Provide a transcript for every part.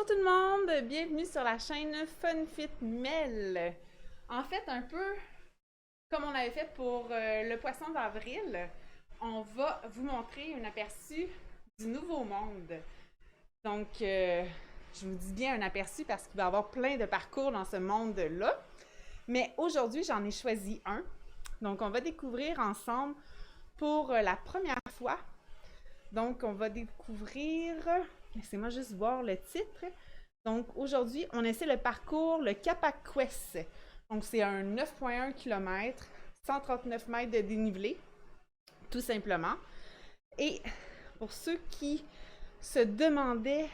tout le monde, bienvenue sur la chaîne FunFit Mel. En fait, un peu comme on avait fait pour le poisson d'avril, on va vous montrer un aperçu du nouveau monde. Donc, je vous dis bien un aperçu parce qu'il va y avoir plein de parcours dans ce monde-là. Mais aujourd'hui, j'en ai choisi un. Donc, on va découvrir ensemble pour la première fois. Donc, on va découvrir... Laissez-moi juste voir le titre. Donc, aujourd'hui, on essaie le parcours, le Cap-à-Quest. Donc, c'est un 9,1 km, 139 mètres de dénivelé, tout simplement. Et pour ceux qui se demandaient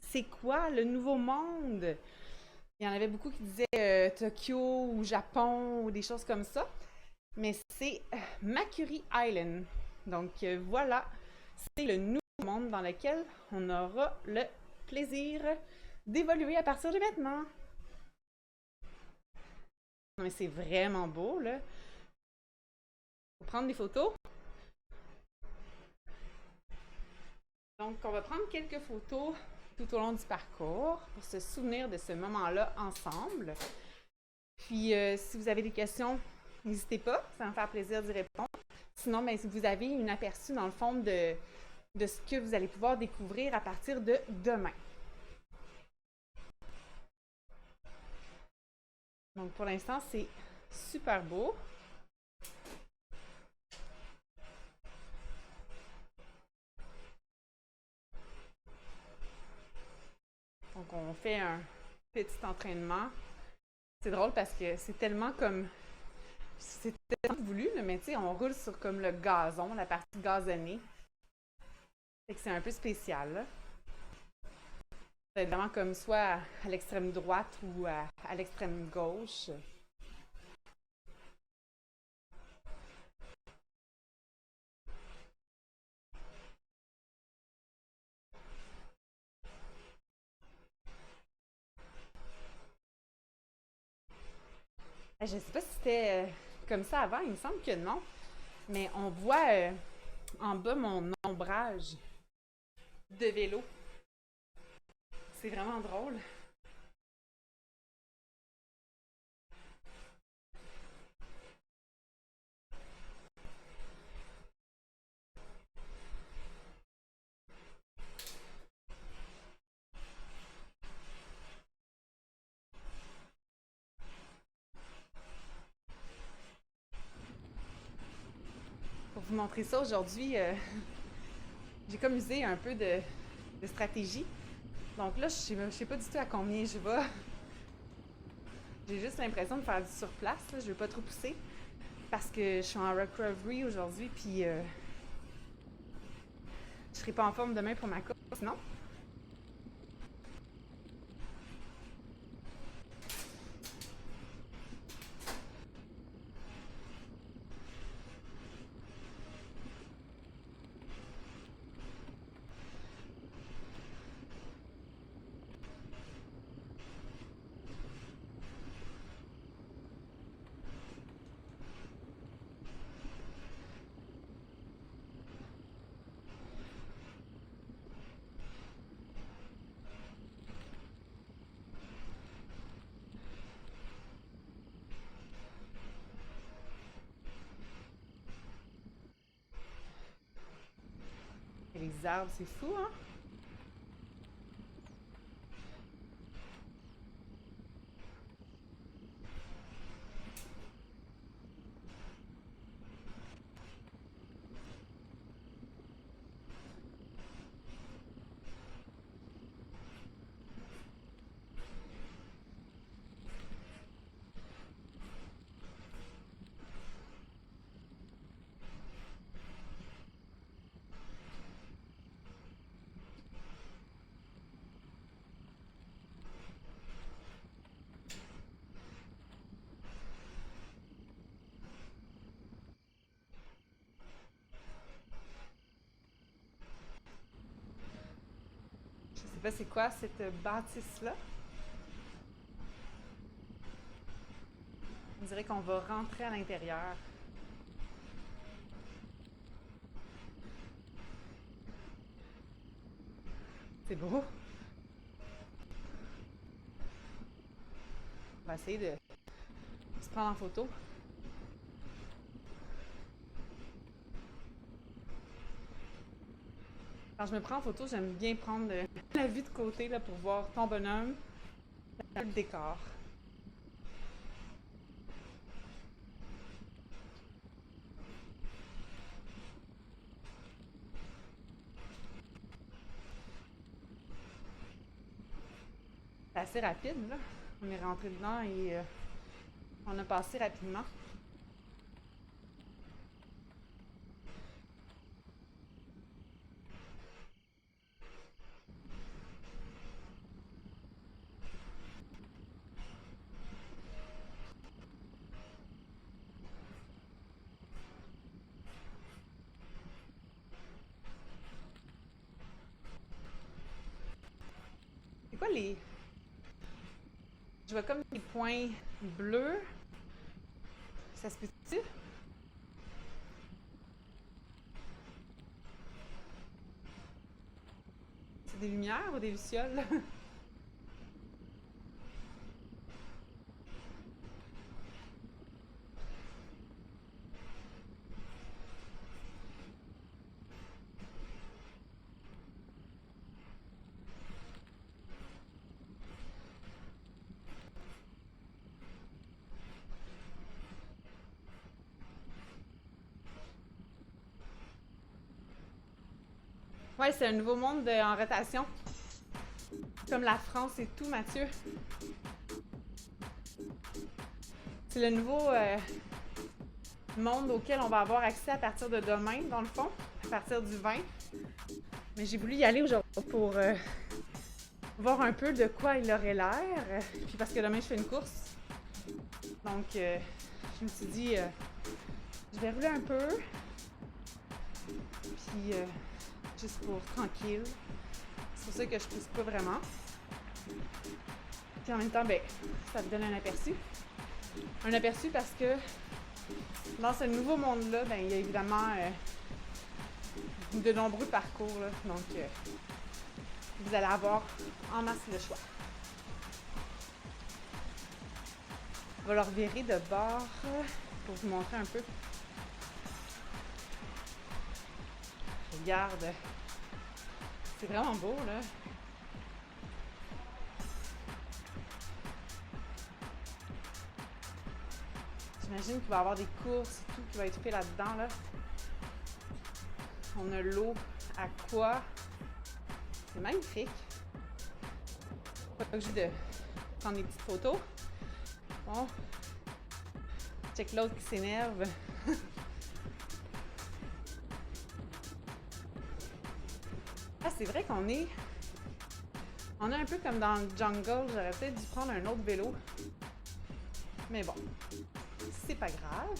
c'est quoi le nouveau monde, il y en avait beaucoup qui disaient Tokyo ou Japon ou des choses comme ça. Mais c'est Makuri Island. Donc, voilà, c'est le nouveau monde dans lequel on aura le plaisir d'évoluer à partir de maintenant. Non, mais c'est vraiment beau, là. Faut prendre des photos. Donc, on va prendre quelques photos tout au long du parcours pour se souvenir de ce moment-là ensemble. Puis, si vous avez des questions, n'hésitez pas, ça va me faire plaisir d'y répondre. Sinon, bien, si vous avez une aperçu dans le fond de ce que vous allez pouvoir découvrir à partir de demain. Donc, pour l'instant, c'est super beau. Donc, on fait un petit entraînement. C'est drôle parce que c'est tellement comme... C'est tellement voulu, là, mais tu sais, on roule sur comme le gazon, la partie gazonnée. Fait que c'est un peu spécial, là. C'est vraiment comme soit à l'extrême droite ou à l'extrême gauche. Je sais pas si c'était comme ça avant, il me semble que non. Mais on voit en bas mon ombrage de vélo. C'est vraiment drôle. Pour vous montrer ça aujourd'hui, j'ai comme usé un peu de stratégie. Donc là, je sais pas du tout à combien je vais. J'ai juste l'impression de faire du surplace. Là. Je veux pas trop pousser parce que je suis en recovery aujourd'hui, puis je serai pas en forme demain pour ma course, sinon. Et les arbres, c'est fou, hein? Je sais pas c'est quoi cette bâtisse-là. On dirait qu'on va rentrer à l'intérieur. C'est beau. On va essayer de se prendre en photo. Quand je me prends en photo, j'aime bien prendre la vue de côté là, pour voir ton bonhomme, le décor. C'est assez rapide, là. On est rentré dedans et on a passé rapidement. C'est quoi les... Je vois comme des points bleus. Ça se peut-tu? C'est des lumières ou des lucioles? Ouais, c'est un nouveau monde en rotation. Comme la France et tout, Mathieu. C'est le nouveau monde auquel on va avoir accès à partir de demain, dans le fond, à partir du 20. Mais j'ai voulu y aller aujourd'hui pour voir un peu de quoi il aurait l'air. Puis parce que demain, je fais une course. Donc, je me suis dit, je vais rouler un peu. Puis, juste pour tranquille. C'est pour ça que je pousse pas vraiment. Puis en même temps, ben, ça me donne un aperçu. Un aperçu parce que dans ce nouveau monde-là, ben, il y a évidemment de nombreux parcours. Là. Donc, vous allez avoir en masse le choix. On va leur virer de bord pour vous montrer un peu. Regarde. C'est vraiment beau, là. J'imagine qu'il va y avoir des courses et tout qui va être fait là-dedans, là. On a l'eau à quoi? C'est magnifique. Pas obligé de prendre des petites photos. Bon. Check l'autre qui s'énerve. Ah, c'est vrai qu'on est... On est un peu comme dans le jungle. J'aurais peut-être dû prendre un autre vélo. Mais bon, c'est pas grave.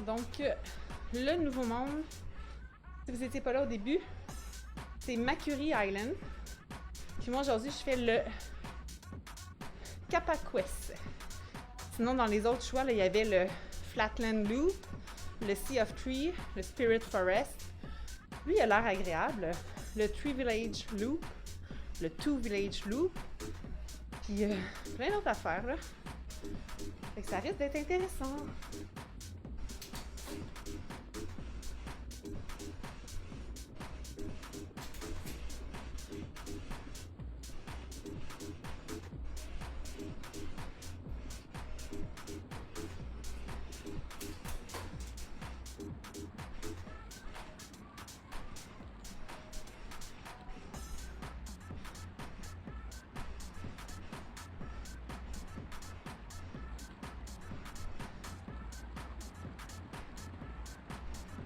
Donc, le nouveau monde, si vous n'étiez pas là au début, c'est Makuri Island. Puis moi, aujourd'hui, je fais le Kappa-Quest. Sinon, dans les autres choix, là, il y avait le Flatland Loop, le Sea of Tree, le Spirit Forest. Lui, il a l'air agréable. Le Tree Village Loop, le Two Village Loop, puis plein d'autres affaires, là. Fait que ça risque d'être intéressant.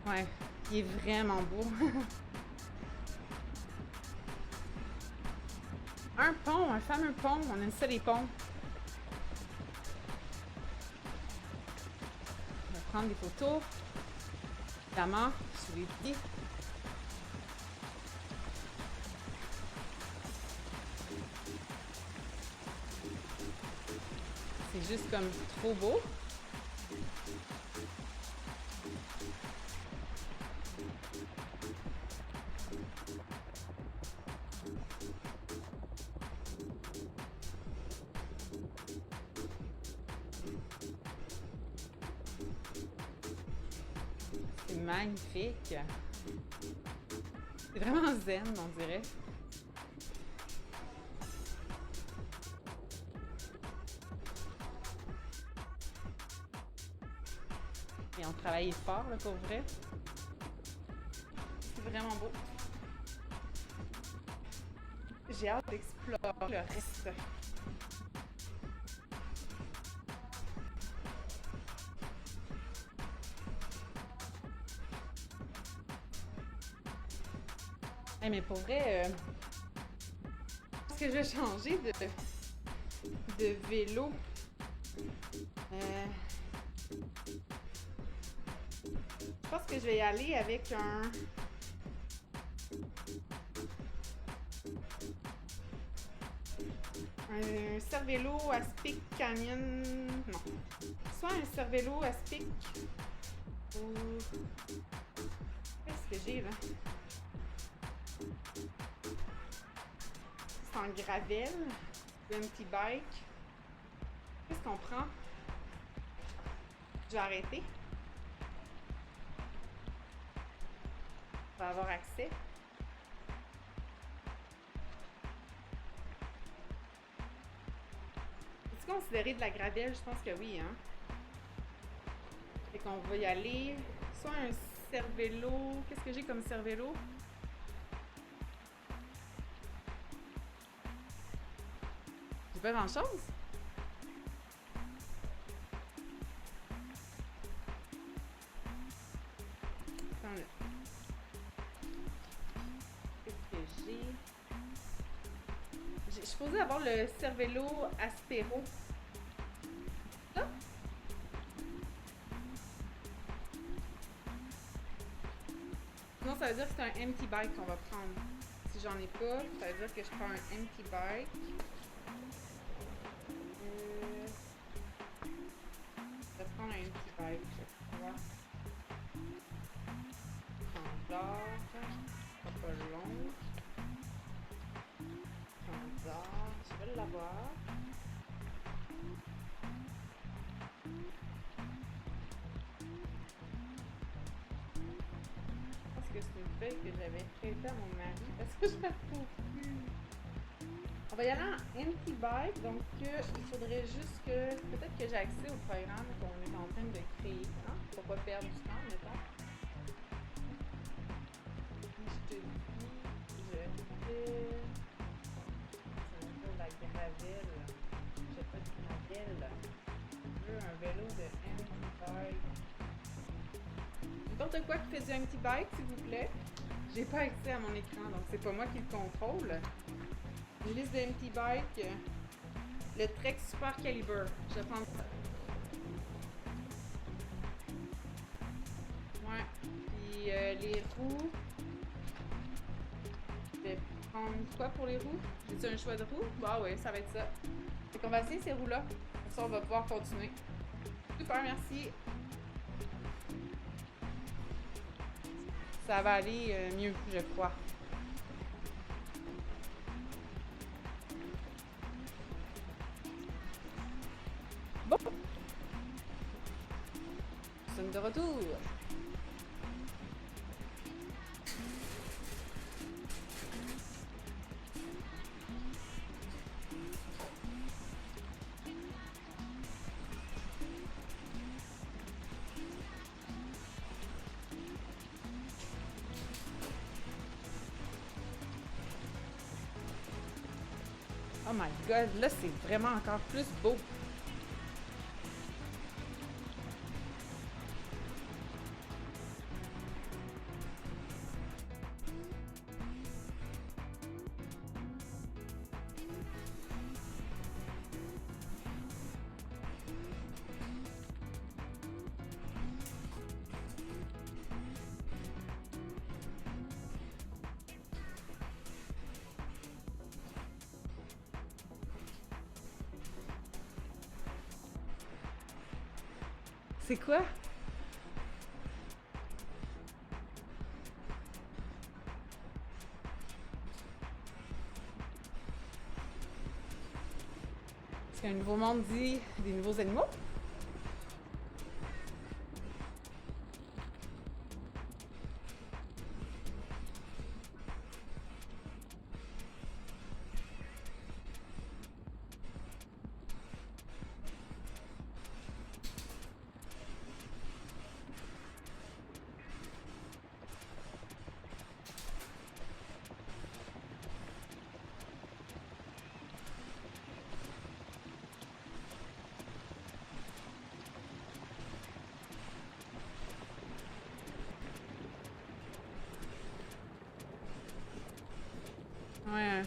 Ouais, il est vraiment beau. Un pont, un fameux pont. On aime ça, les ponts. On va prendre des photos. Évidemment, sur les pieds. C'est juste comme trop beau. C'est magnifique. C'est vraiment zen, on dirait. Et on travaille fort, là, pour vrai. C'est vraiment beau. J'ai hâte d'explorer le reste. Hey, mais pour vrai, je pense que je vais changer de vélo. Je pense que je vais y aller avec un Cervélo Aspic Canyon. Non. Soit un Cervélo Aspic ou. Qu'est-ce que j'ai là? C'est en gravel. Un petit bike. Qu'est-ce qu'on prend? Je vais arrêter. On va avoir accès. Est-ce considéré de la gravel? Je pense que oui, hein? Fait qu'on va y aller. Soit un Cervélo. Qu'est-ce que j'ai comme Cervélo? J'ai pas grand-chose. Qu'est-ce que j'ai? Je suis supposée avoir le Cervélo Aspero. Ça? Sinon, ça veut dire que c'est un empty bike qu'on va prendre. Si j'en ai pas, ça veut dire que je prends un empty bike. Je vais prendre un empty bike, je crois. Standard. Pas long. Standard. Je vais l'avoir. Je pense que c'est une feuille que j'avais prêtée à mon mari parce que je la trouve plus. On va y aller en empty bike, donc il faudrait juste que peut-être que j'ai accès au programme qu'on est en train de créer, hein, pour pas perdre du temps, mettons. Je te dis, je fais. C'est un peu de la gravelle. J'ai pas de gravelle. Je veux un vélo de empty bike. N'importe quoi qui fait du empty bike, s'il vous plaît. J'ai pas accès à mon écran, donc c'est pas moi qui le contrôle. Une liste de empty bike. Le Trek Super Caliber. Je vais prendre ça. Ouais. Puis les roues. Je vais prendre quoi pour les roues? J'ai-tu un choix de roues? Bah ouais, ça va être ça. Fait qu'on va essayer ces roues-là. Comme ça, on va pouvoir continuer. Super, merci. Ça va aller mieux, je crois. Bon. Nous sommes de retour. Oh my god, là c'est vraiment encore plus beau. C'est quoi? Est-ce qu'un nouveau monde dit des nouveaux animaux? Ouais,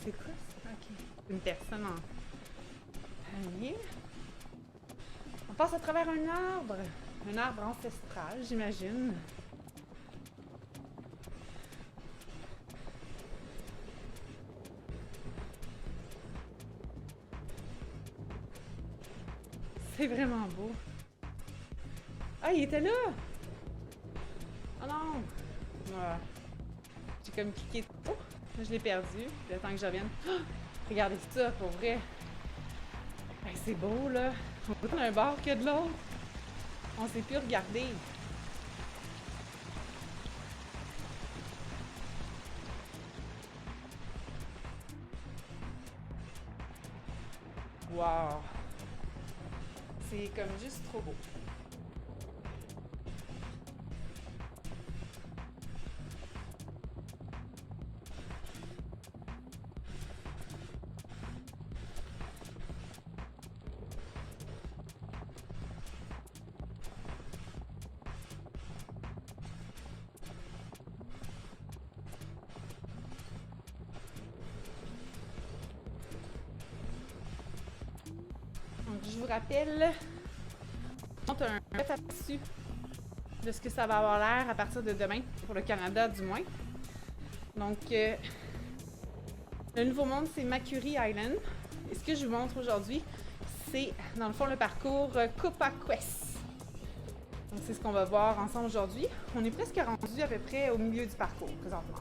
c'est quoi ça? Ok. Une personne en panier. On passe à travers un arbre ancestral, j'imagine. C'est vraiment beau. Ah, il était là! Oh non! Ouais. J'ai comme cliqué trop. Je l'ai perdu. Le temps que je revienne. Oh! Regardez ça, pour vrai. Ben, c'est beau, là. Autant d'un bord que de l'autre. On sait plus regarder. Wow! C'est comme juste trop beau. Donc, je vous rappelle, on a un bref aperçu de ce que ça va avoir l'air à partir de demain, pour le Canada du moins. Donc, le nouveau monde, c'est Makuri Island. Et ce que je vous montre aujourd'hui, c'est dans le fond le parcours Copa Quest. Donc, c'est ce qu'on va voir ensemble aujourd'hui. On est presque rendu à peu près au milieu du parcours présentement.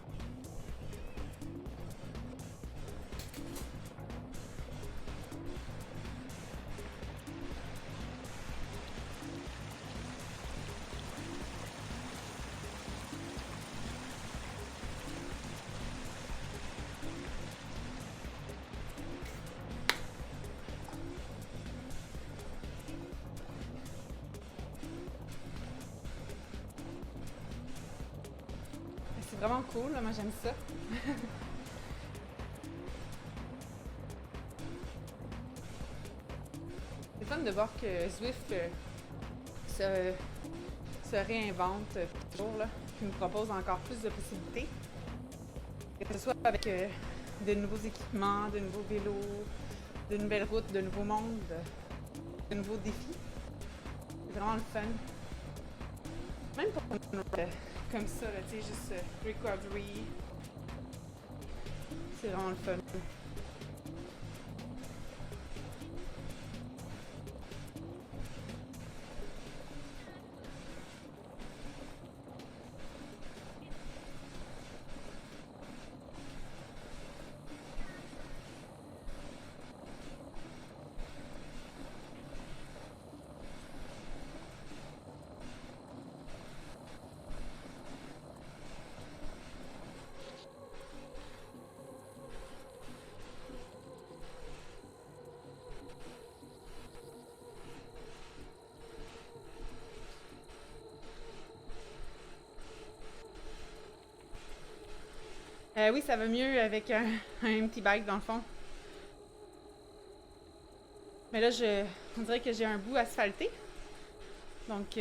C'est vraiment cool, là. Moi j'aime ça. C'est fun de voir que Zwift se réinvente toujours, là, qui nous propose encore plus de possibilités. Que ce soit avec de nouveaux équipements, de nouveaux vélos, de nouvelles routes, de nouveaux mondes, de nouveaux défis. C'est vraiment le fun. Même pour comme ça, là, tu sais, juste recovery. C'est vraiment le fun. Oui, ça va mieux avec un petit bike dans le fond. Mais là, on dirait que j'ai un bout asphalté. Donc,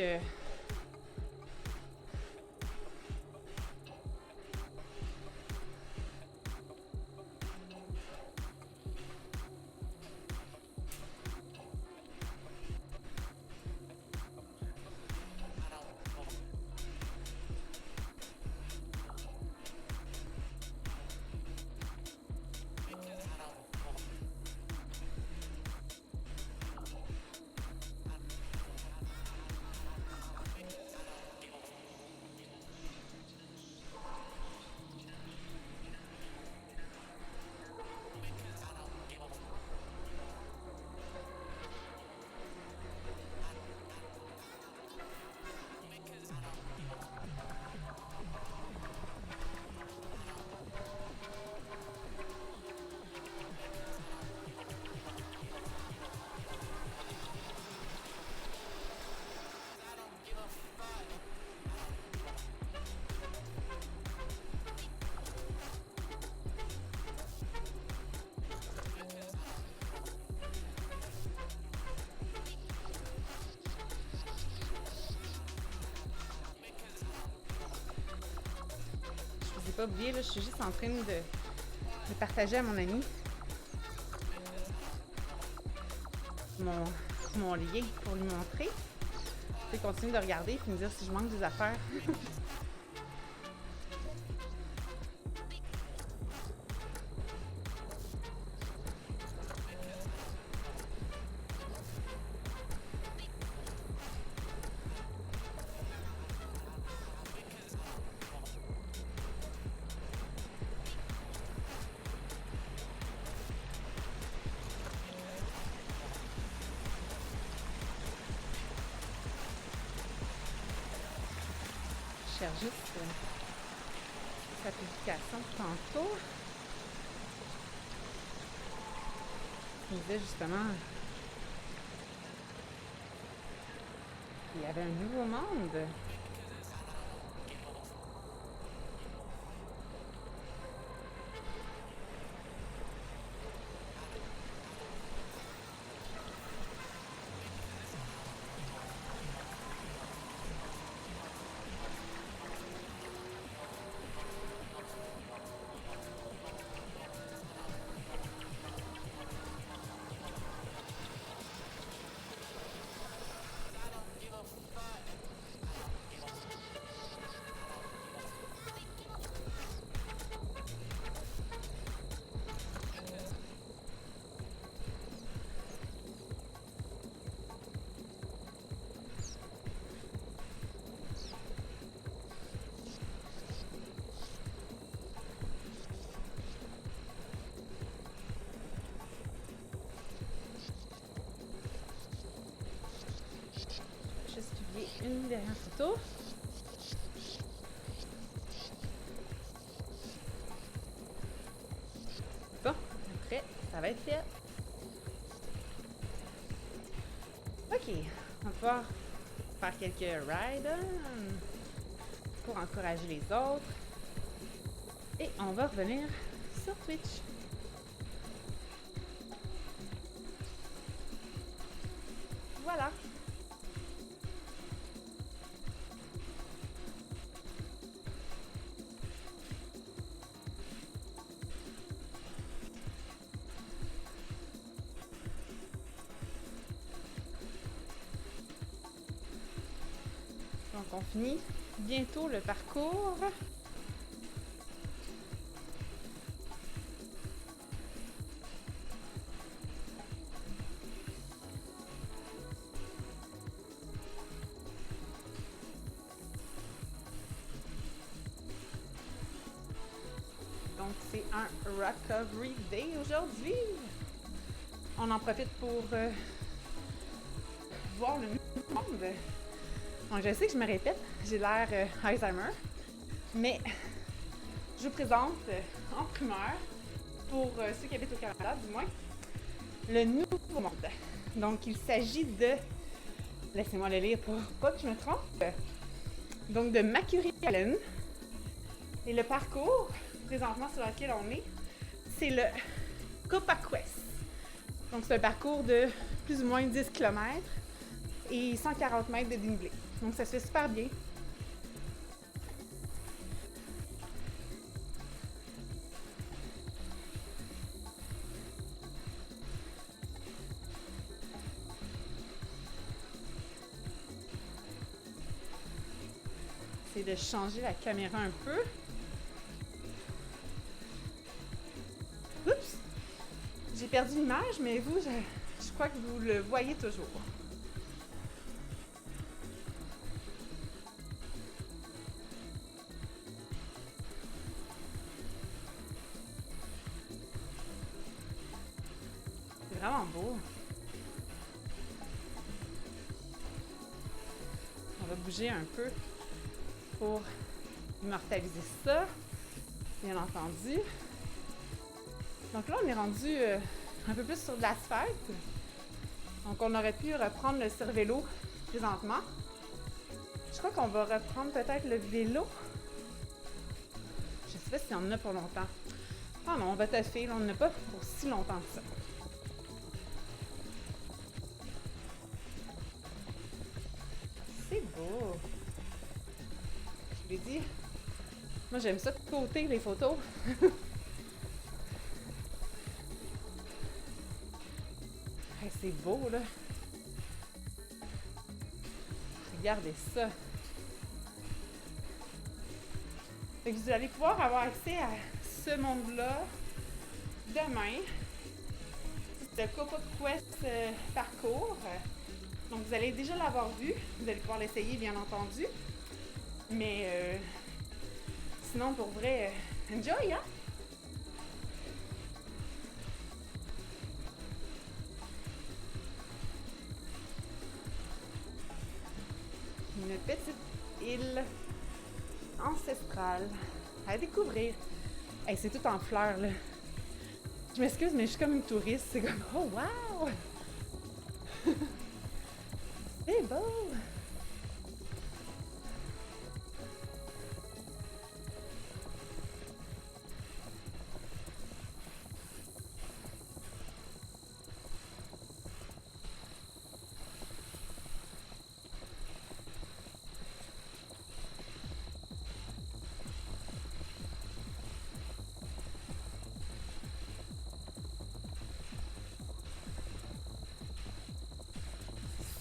pas oublié, là, je suis juste en train de partager à mon ami mon lien pour lui montrer. Je vais continuer de regarder et me dire si je manque des affaires. Je cherche juste sa publication de tantôt. Il me disait justement qu'il y avait un nouveau monde. Juste publier une dernière photo. Bon, après, ça va être fait. Ok, on va pouvoir faire quelques rides pour encourager les autres. Et on va revenir sur Twitch. Voilà. Donc on finit bientôt le parcours. Donc c'est un Recovery Day aujourd'hui. On en profite pour voir le nouveau monde. Donc, je sais que je me répète, j'ai l'air Alzheimer, mais je vous présente en primeur, pour ceux qui habitent au Canada du moins, le Nouveau Monde. Donc, il s'agit de, laissez-moi le lire pour pas que je me trompe, donc de Makuri Island. Et le parcours, présentement sur lequel on est, c'est le Copa Quest. Donc, c'est un parcours de plus ou moins 10 km et 140 mètres de dénivelé. Donc, ça se fait super bien. C'est de changer la caméra un peu. Oups! J'ai perdu l'image, mais vous, je crois que vous le voyez toujours. C'est vraiment beau. On va bouger un peu pour immortaliser ça, bien entendu. Donc là, on est rendu un peu plus sur de l'asphalte. Donc on aurait pu reprendre le cervélo présentement. Je crois qu'on va reprendre peut-être le vélo. Je sais pas s'il y en a pour longtemps. Ah non, on va taffer, on n'en a pas pour si longtemps que ça. C'est beau. Je l'ai dit, Moi, j'aime ça de côté, les photos. Hey, c'est beau, là. Regardez ça. Fait que vous allez pouvoir avoir accès à ce monde-là demain. C'est le Copa Quest parcours. Donc, vous allez déjà l'avoir vu. Vous allez pouvoir l'essayer, bien entendu. Mais sinon, pour vrai, enjoy, hein? Une petite île ancestrale à découvrir. Hey, c'est tout en fleurs, là. Je m'excuse, mais je suis comme une touriste. C'est comme, oh wow! C'est beau!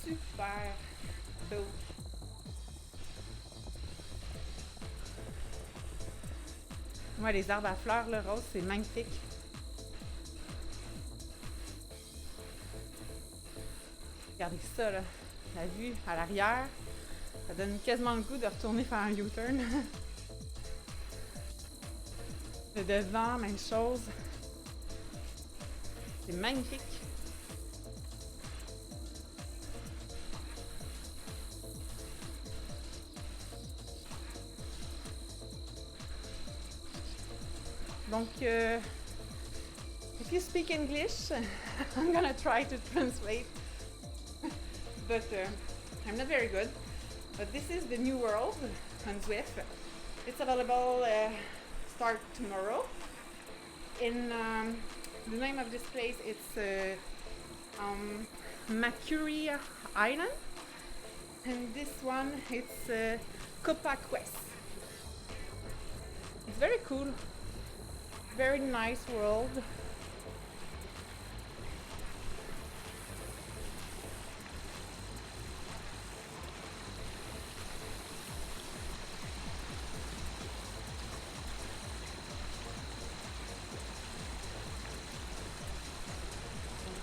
Super beau! Moi, les arbres à fleurs, le rose, c'est magnifique. Regardez ça, là. La vue à l'arrière, ça donne quasiment le goût de retourner faire un U-turn. Le devant, même chose. C'est magnifique. Donc, if you speak English, I'm gonna try to translate, but I'm not very good. But this is the New World on Zwift. It's available start tomorrow. In the name of this place, it's Macquarie Island, and this one it's Copa Quest. It's very cool. Very nice world. Donc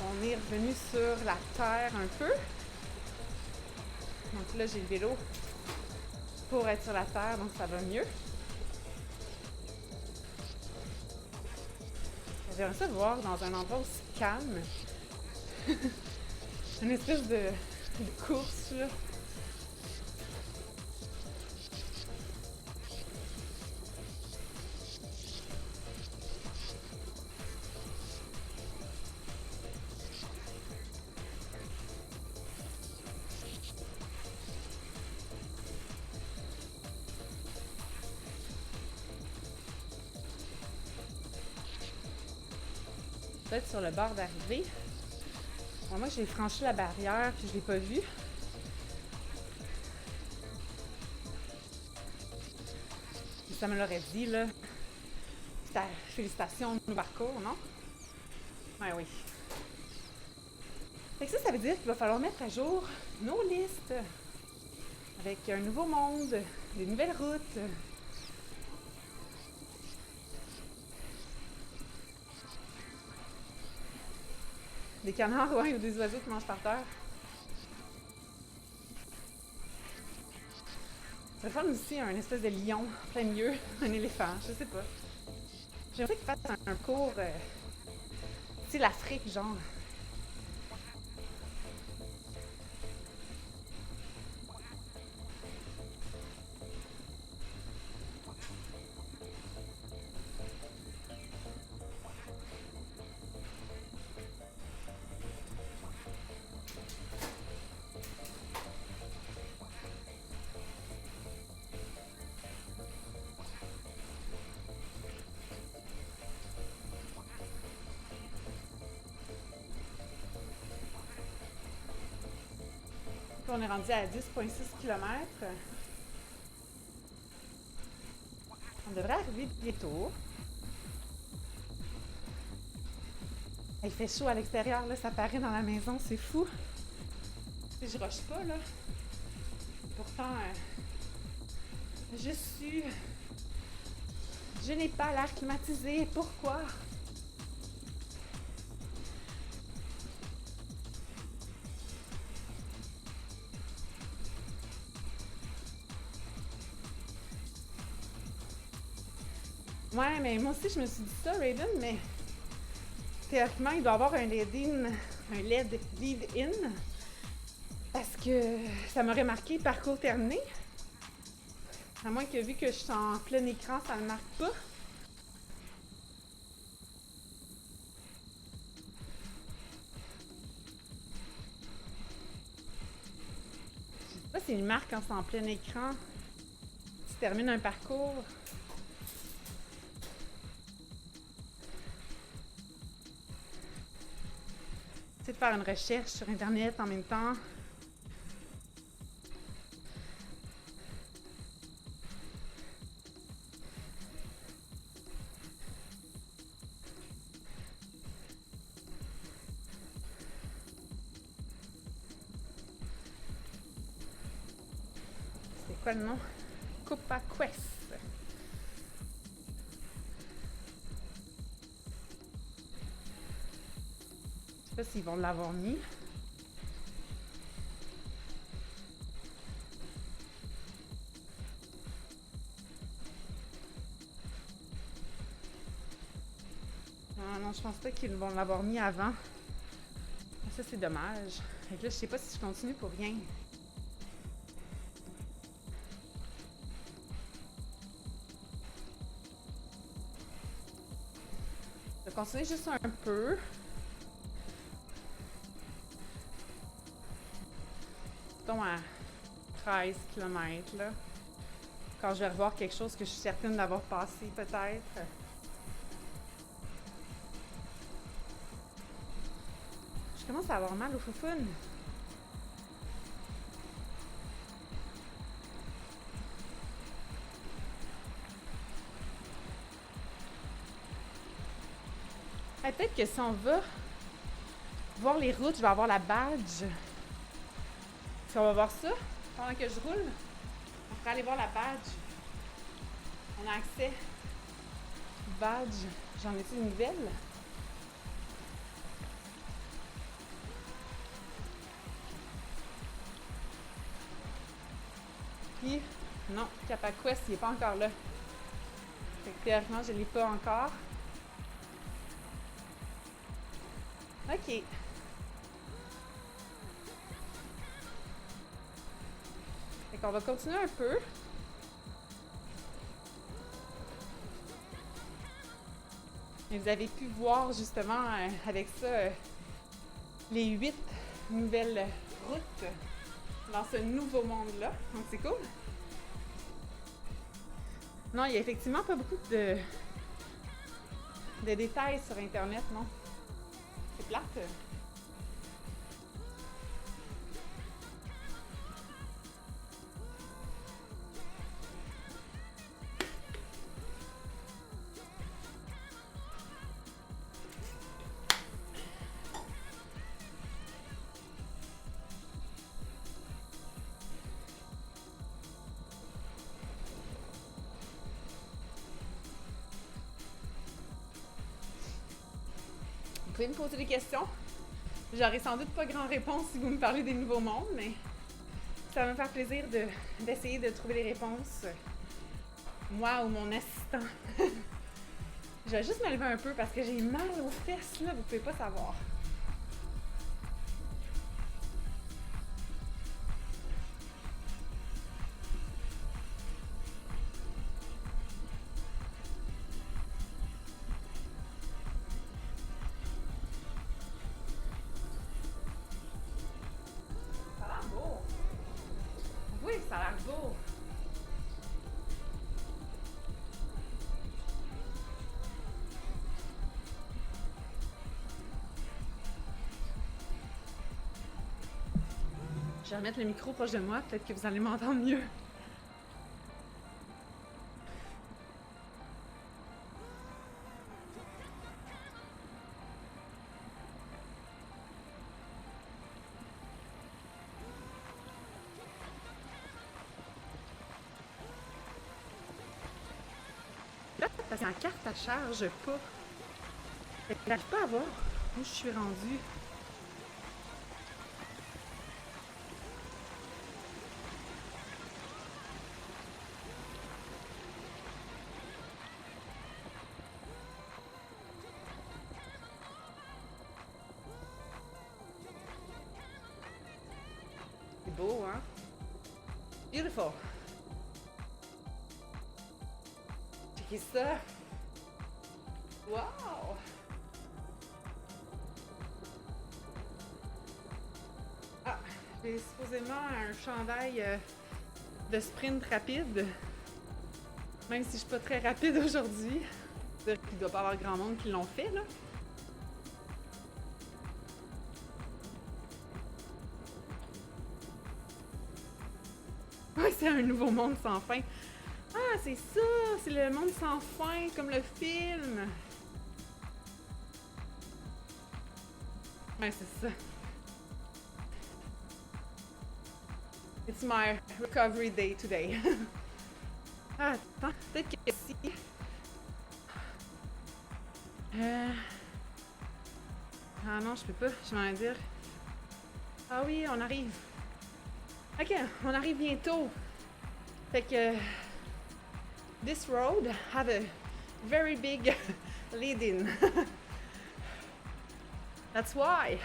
on est revenu sur la terre un peu. Donc là j'ai le vélo pour être sur la terre, donc ça va mieux. J'aimerais ça voir dans un endroit aussi calme. Une espèce de course, là. Peut-être sur le bord d'arrivée. Bon, moi, j'ai franchi la barrière puis je l'ai pas vu. Ça me l'aurait dit, là. Félicitations au parcours, non? Ouais, oui. Fait que ça veut dire qu'il va falloir mettre à jour nos listes avec un nouveau monde, des nouvelles routes. Des canards, ouais, ou des oiseaux qui mangent par terre. Ça ressemble aussi à un espèce de lion en plein milieu, un éléphant, je sais pas. J'aimerais qu'il fasse un cours, style Afrique, genre. Puis on est rendu à 10,6 km. On devrait arriver bientôt. Il fait chaud à l'extérieur, là, ça paraît dans la maison, c'est fou. Je rush pas, là. Pourtant, je n'ai pas l'air climatisé. Pourquoi? Ouais, mais moi aussi, je me suis dit ça, Raven, mais théoriquement, il doit y avoir un LED lead-in, parce que ça m'aurait marqué parcours terminé. À moins que vu que je suis en plein écran, ça ne le marque pas. Je sais pas s'il marque quand c'est en plein écran. Tu termines un parcours. De faire une recherche sur Internet en même temps. C'est quoi le nom? Copa Quest. Je sais pas s'ils vont l'avoir mis. Ah non, je pense pas qu'ils vont l'avoir mis avant. Ça, c'est dommage. Fait que là, je sais pas si je continue pour rien. Je vais continuer juste un peu. Mettons à 13 km, là. Quand je vais revoir quelque chose que je suis certaine d'avoir passé, peut-être. Je commence à avoir mal au foufoune. Peut-être que si on va voir les routes, je vais avoir la badge. Si on va voir ça, pendant que je roule, on pourrait aller voir la badge. On a accès. Badge. J'en ai-tu une nouvelle? Puis, non, CapaQuest, il n'est pas encore là. Fait que théoriquement, je ne l'ai pas encore. OK. Fait qu'on va continuer un peu. Et vous avez pu voir justement avec ça les 8 nouvelles routes dans ce nouveau monde-là. Donc c'est cool. Non, il n'y a effectivement pas beaucoup de détails sur Internet, non? C'est plate. Vous pouvez me poser des questions. J'aurai sans doute pas grand réponse si vous me parlez des nouveaux mondes, mais ça va me faire plaisir d'essayer de trouver des réponses. Moi ou mon assistant. Je vais juste me lever un peu parce que j'ai mal aux fesses, là, vous pouvez pas savoir. Ça a l'air beau. Oui, ça a l'air beau. Je vais remettre le micro proche de moi, peut-être que vous allez m'entendre mieux. parce que ma carte, elle charge pas. Je n'arrive pas à voir où je suis rendue. C'est beau, hein? Beautiful! Checkez ça! Wow! Ah, j'ai supposément un chandail de sprint rapide. Même si je suis pas très rapide aujourd'hui. C'est-à-dire qu'il doit pas y avoir grand monde qui l'ont fait, là. Ouais, c'est un nouveau monde sans fin. Ah, c'est ça! C'est le monde sans fin, comme le film! Ouais, c'est ça. It's my recovery day today. Ah, attends, peut-être que si... Ah non, je peux pas, je vais en dire. Ah oui, on arrive. Ok, on arrive bientôt. Fait que... This road have a very big lead-in. That's why.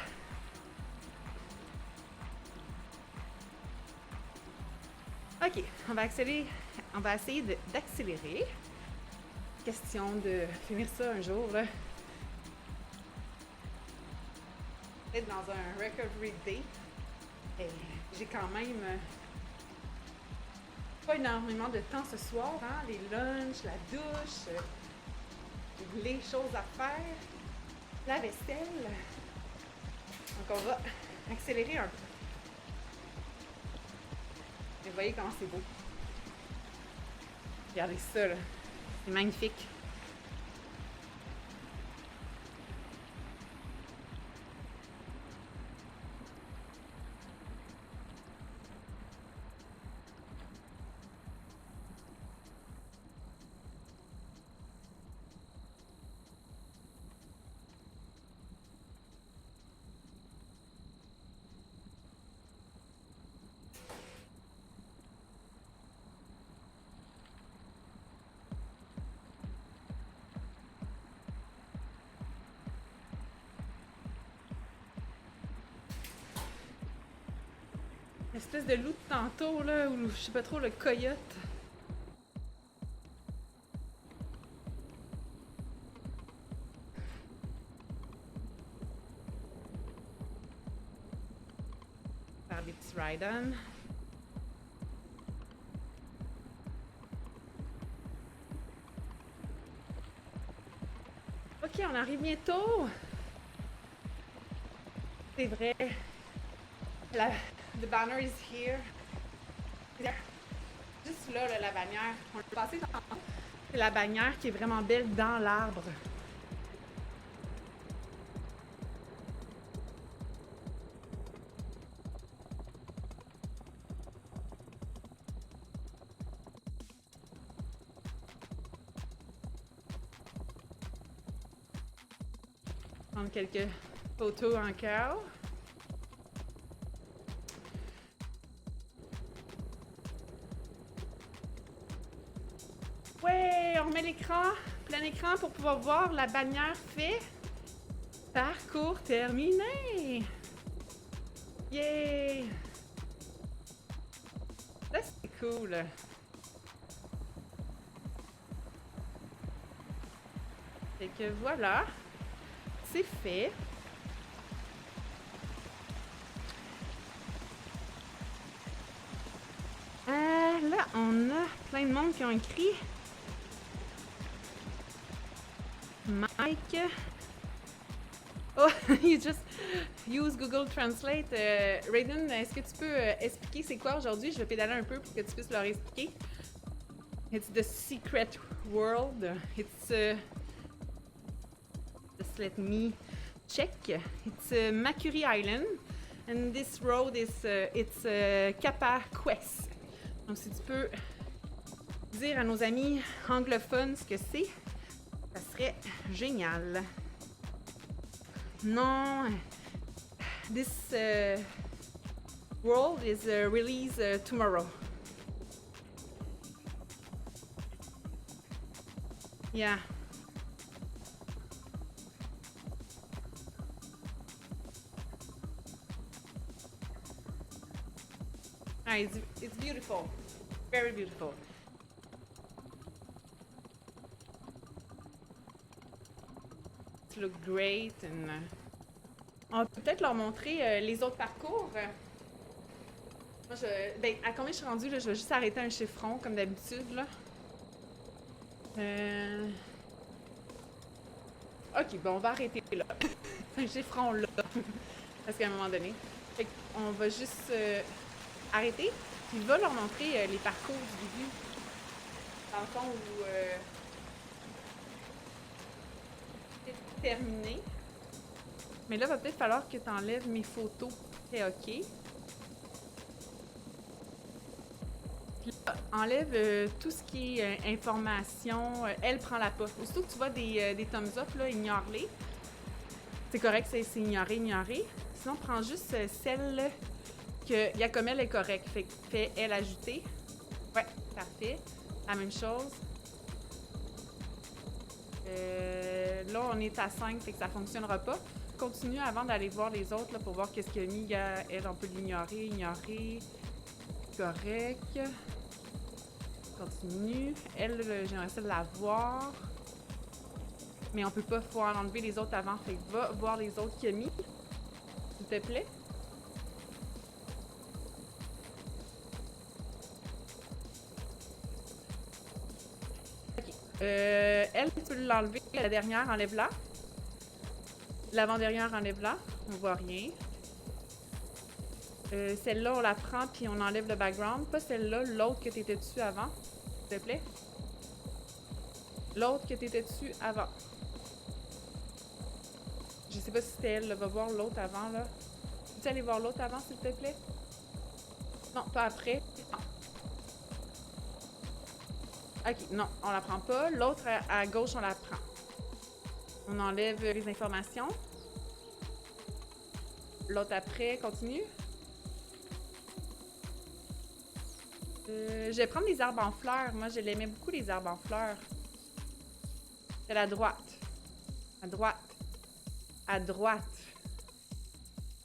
Ok, on va essayer d'accélérer. Question de finir ça un jour, là. Peut-être dans un recovery day. Et j'ai quand même pas énormément de temps ce soir, hein? Les lunchs, la douche, les choses à faire, la vaisselle. Donc on va accélérer un peu. Mais vous voyez comment c'est beau. Regardez ça, là. C'est magnifique. L'espèce de loup de tantôt, là, ou je sais pas trop, le coyote. Faire des petits ride-on. Ok, on arrive bientôt. C'est vrai. The banner is here. Juste là, la bannière. On l'a passé dans... C'est la bannière qui est vraiment belle dans l'arbre. Prendre quelques photos encore. Ouais, on met l'écran, plein écran pour pouvoir voir la bannière fait. Parcours terminé! Yay! Ça, c'est cool! Fait que voilà, c'est fait. Là, on a plein de monde qui ont écrit. Mike. Oh, you just use Google Translate. Raiden, est-ce que tu peux expliquer c'est quoi aujourd'hui? Je vais pédaler un peu pour que tu puisses leur expliquer. It's the secret world. It's just let me check. It's Makuri Island, and this road is it's Kappa Quest. Donc si tu peux dire à nos amis anglophones ce que c'est, ça serait génial. Non, this world is released tomorrow. Yeah. Ah, it's beautiful. Very beautiful. It looks great. And, on peut peut-être leur montrer les autres parcours. Moi, ben, à combien je suis rendue, là, je vais juste arrêter un chiffron, comme d'habitude, là. Ok, bon, on va arrêter là. Un chiffron là. Parce qu'à un moment donné. Fait qu'on va juste arrêter. Puis il va leur montrer les parcours du début. Dans le fond où c'est terminé. Mais là, il va peut-être falloir que tu enlèves mes photos. C'est ok. Puis là, enlève tout ce qui est information. Elle prend la poste. Aussitôt que tu vois des thumbs up, là, ignore-les. C'est correct, c'est ignorer. Sinon, prends juste celle que Yacomel est correct. Fait que fais elle ajouter. Ouais, parfait. La même chose. Là, on est à 5, fait que ça fonctionnera pas. Continue avant d'aller voir les autres là, pour voir qu'est-ce qu'il y a mis. Elle, on peut l'ignorer, Correct. Continue. Elle, j'aimerais ça la voir. Mais on peut pas pouvoir enlever les autres avant. Fait que va voir les autres qu'il y a mis. S'il te plaît. OK. Elle, tu peux l'enlever. La dernière, enlève-la. L'avant-dernière, enlève-la. On voit rien. Celle-là, on la prend puis on enlève le background. Pas celle-là, l'autre que tu étais dessus avant. S'il te plaît. L'autre que tu étais dessus avant. Je sais pas si c'était elle. Là. Va voir l'autre avant, là. Peux-tu aller voir l'autre avant, s'il te plaît? Non, pas après. Non. Ok, non, on la prend pas. L'autre à gauche, on la prend. On enlève les informations. L'autre après, continue. Je vais prendre les arbres en fleurs. Moi, je l'aimais beaucoup, les arbres en fleurs. C'est à droite. À droite. À droite.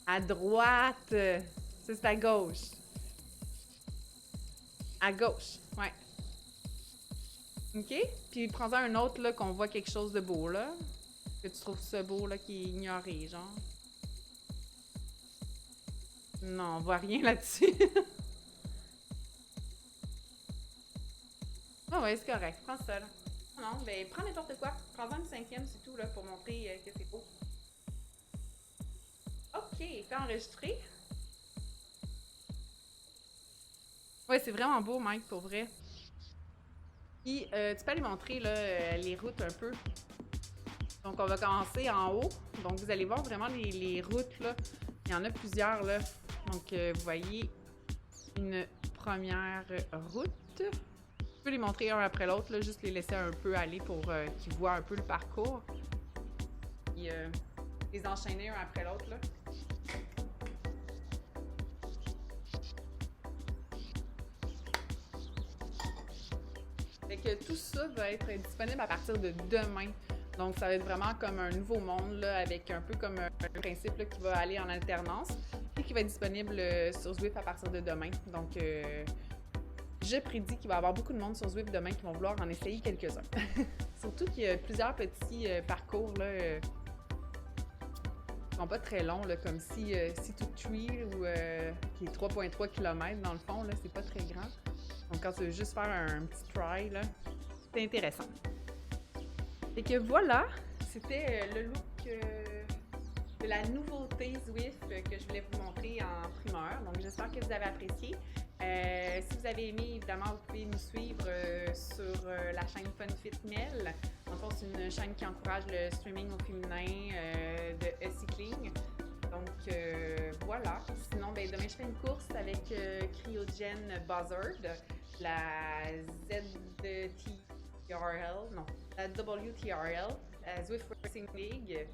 À droite. Ça, c'est à gauche. À gauche, ouais. OK? Puis prends-en un autre, là, qu'on voit quelque chose de beau, là. Que tu trouves ça beau, là, qui est ignoré, genre. Non, on voit rien là-dessus. Ah ouais, c'est correct. Prends ça, là. Non, ben, prends n'importe quoi. Prends-en une 5e, c'est tout, là, pour montrer que c'est beau. OK, fais enregistrer. Ouais, c'est vraiment beau, Mike, pour vrai. Puis, tu peux aller montrer, là, les routes un peu. Donc, on va commencer en haut. Donc, vous allez voir vraiment les routes, là. Il y en a plusieurs, là. Donc, vous voyez une première route. Je peux les montrer un après l'autre, là, juste les laisser un peu aller pour qu'ils voient un peu le parcours. Puis, les enchaîner un après l'autre, là. Fait que tout ça va être disponible à partir de demain. Donc, ça va être vraiment comme un nouveau monde, là, avec un peu comme un principe là, qui va aller en alternance et qui va être disponible sur Zwift à partir de demain. Donc, je prédis qu'il va y avoir beaucoup de monde sur Zwift demain qui vont vouloir en essayer quelques-uns. Surtout qu'il y a plusieurs petits parcours là, qui sont pas très longs, là, comme si to Tree, ou qui est 3,3 km dans le fond, là, c'est pas très grand. Donc, quand tu veux juste faire un petit try, là, c'est intéressant. Et que voilà, c'était le look de la nouveauté Zwift que je voulais vous montrer en primeur. Donc, j'espère que vous avez apprécié. Si vous avez aimé, évidemment, vous pouvez nous suivre sur la chaîne FunFitMel. En fait, c'est une chaîne qui encourage le streaming au féminin de cycling. Donc, voilà. Sinon, ben, demain, je fais une course avec Cryogen Buzzard. la ZTRL, non, la WTRL, la Zwift Racing League.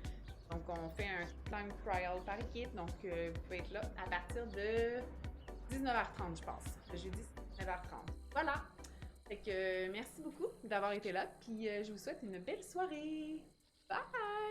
Donc, on fait un time trial par équipe. Donc, vous pouvez être là à partir de 19h30, je pense. Le jeudi, 19h30. Voilà. Fait que merci beaucoup d'avoir été là. Puis, je vous souhaite une belle soirée. Bye!